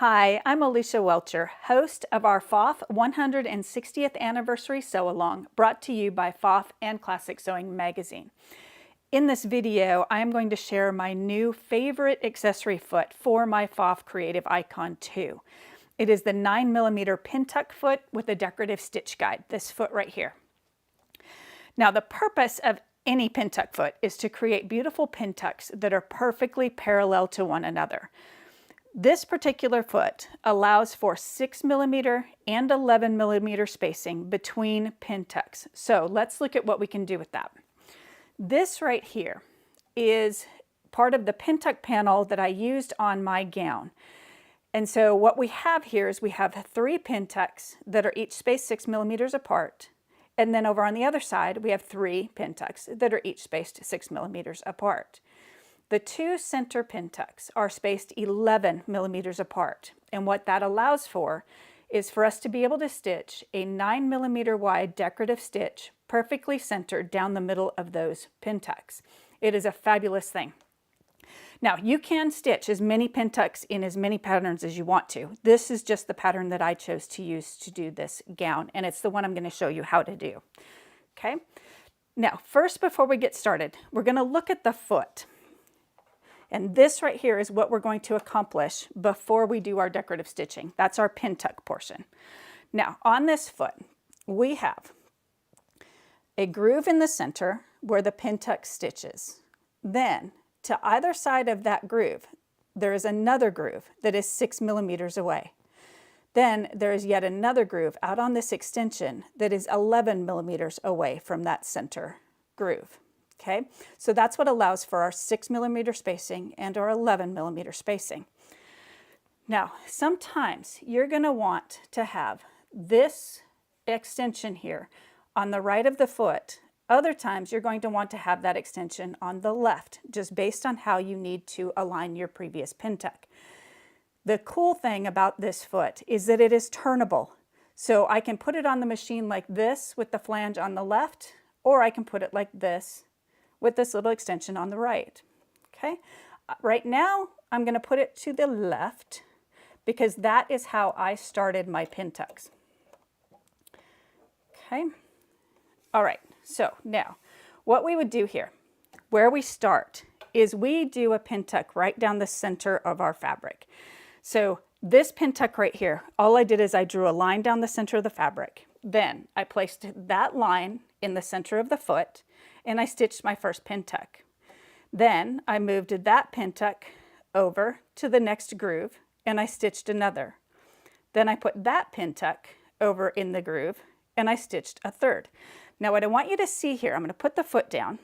Hi, I'm Alicia Welcher, host of our FOF 160th Anniversary Sew-Along, brought to you by FOF and Classic Sewing Magazine. In this video, I am going to share my new favorite accessory foot for my FOF Creative Icon 2. It is the 9mm pin tuck foot with a decorative stitch guide, this foot right here. Now, the purpose of any pin tuck foot is to create beautiful pin tucks that are perfectly parallel to one another. This particular foot allows for 6mm and 11mm spacing between pin tucks. So let's look at what we can do with that. This right here is part of the pin tuck panel that I used on my gown. And so what we have here is we have 3 pin tucks that are each spaced 6mm apart. And then over on the other side, we have 3 pin tucks that are each spaced 6mm apart. The 2 center pin tucks are spaced 11mm apart, and what that allows for is for us to be able to stitch a 9mm wide decorative stitch perfectly centered down the middle of those pin tucks. It is a fabulous thing. Now, you can stitch as many pin tucks in as many patterns as you want to. This is just the pattern that I chose to use to do this gown, and it's the one I'm going to show you how to do. Okay? Now, first, before we get started, we're going to look at the foot. And this right here is what we're going to accomplish before we do our decorative stitching. That's our pin tuck portion. Now, on this foot, we have a groove in the center where the pin tuck stitches. Then, to either side of that groove, there is another groove that is 6mm away. Then there is yet another groove out on this extension that is 11mm away from that center groove. Okay, so that's what allows for our 6mm spacing and our 11mm spacing. Now, sometimes you're going to want to have this extension here on the right of the foot. Other times you're going to want to have that extension on the left, just based on how you need to align your previous pin tuck. The cool thing about this foot is that it is turnable. So I can put it on the machine like this with the flange on the left, or I can put it like this with this little extension on the right. Okay, right now I'm going to put it to the left because that is how I started my pin tucks. Okay, all right, so now what we would do here, where we start, is we do a pin tuck right down the center of our fabric. So this pin tuck right here, all I did is I drew a line down the center of the fabric. Then I placed that line in the center of the foot, and I stitched my first pin tuck. Then I moved that pin tuck over to the next groove, and I stitched another. Then I put that pin tuck over in the groove, and I stitched a third. Now what I want you to see here, I'm going to put the foot down,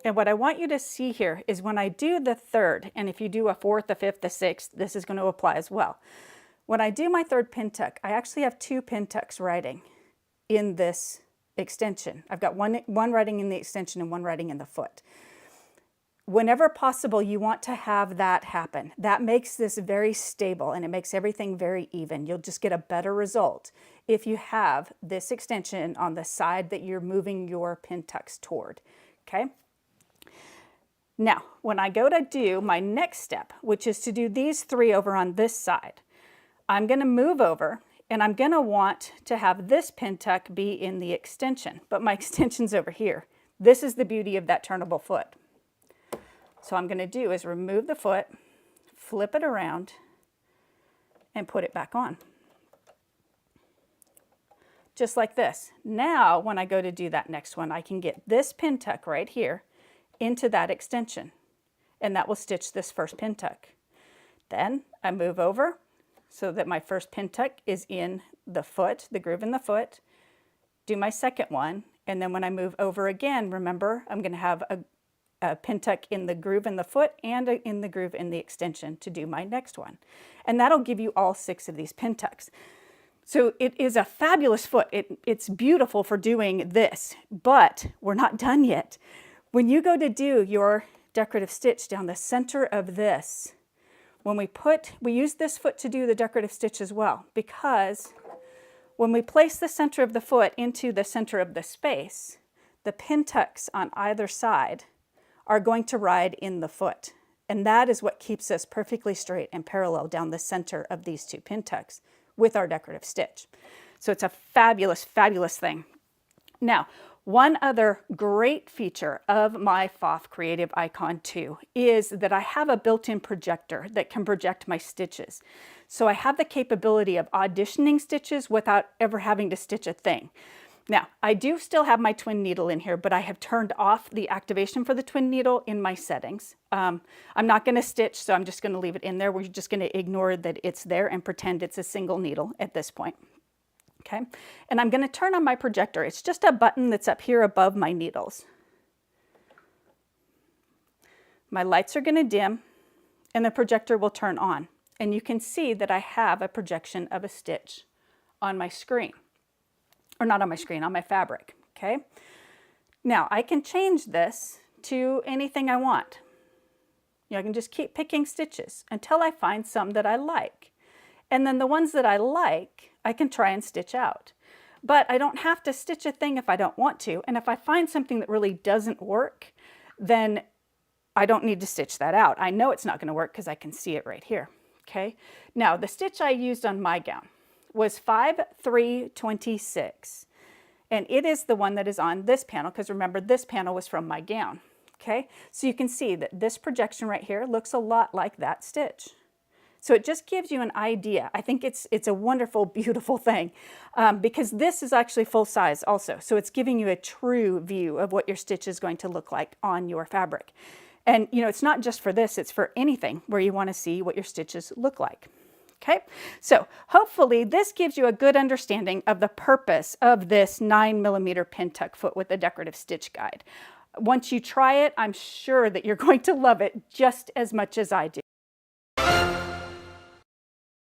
and what I want you to see here is when I do the third, and if you do a fourth, a fifth, a sixth, this is going to apply as well. When I do my third pin tuck, I actually have 2 pin tucks riding in this extension. I've got one riding in the extension and one riding in the foot. Whenever possible, you want to have that happen. That makes this very stable and it makes everything very even. You'll just get a better result if you have this extension on the side that you're moving your pin tucks toward. Okay? Now, when I go to do my next step, which is to do these 3 over on this side, I'm going to move over and I'm going to want to have this pin tuck be in the extension, but my extension's over here. This is the beauty of that turnable foot. So what I'm going to do is remove the foot, flip it around, and put it back on. Just like this. Now, when I go to do that next one, I can get this pin tuck right here into that extension, and that will stitch this first pin tuck. Then I move over so that my first pin tuck is in the foot, the groove in the foot, do my second one, and then when I move over again, remember, I'm going to have a pin tuck in the groove in the foot and in the groove in the extension to do my next one. And that'll give you all 6 of these pin tucks. So it is a fabulous foot. It's beautiful for doing this, but we're not done yet. When you go to do your decorative stitch down the center of this, when we use this foot to do the decorative stitch as well, because when we place the center of the foot into the center of the space, the pin tucks on either side are going to ride in the foot. And that is what keeps us perfectly straight and parallel down the center of these two pin tucks with our decorative stitch. So it's a fabulous, fabulous thing. Now, one other great feature of my Pfaff Creative Icon 2 is that I have a built-in projector that can project my stitches. So I have the capability of auditioning stitches without ever having to stitch a thing. Now, I do still have my twin needle in here, but I have turned off the activation for the twin needle in my settings. I'm not going to stitch, so I'm just going to leave it in there. We're just going to ignore that it's there and pretend it's a single needle at this point. Okay, and I'm going to turn on my projector. It's just a button that's up here above my needles. My lights are going to dim and the projector will turn on. And you can see that I have a projection of a stitch on my screen. Or not on my screen, on my fabric. Okay, now I can change this to anything I want. I can just keep picking stitches until I find some that I like. And then the ones that I like, I can try and stitch out. But I don't have to stitch a thing if I don't want to. And if I find something that really doesn't work, then I don't need to stitch that out. I know it's not going to work because I can see it right here. Okay. Now, the stitch I used on my gown was 5-3-26. And it is the one that is on this panel, because remember, this panel was from my gown. Okay. So you can see that this projection right here looks a lot like that stitch. So it just gives you an idea. I think it's a wonderful, beautiful thing because this is actually full size also. So it's giving you a true view of what your stitch is going to look like on your fabric. And it's not just for this, it's for anything where you want to see what your stitches look like. Okay, so hopefully this gives you a good understanding of the purpose of this 9mm pin tuck foot with the decorative stitch guide. Once you try it, I'm sure that you're going to love it just as much as I do.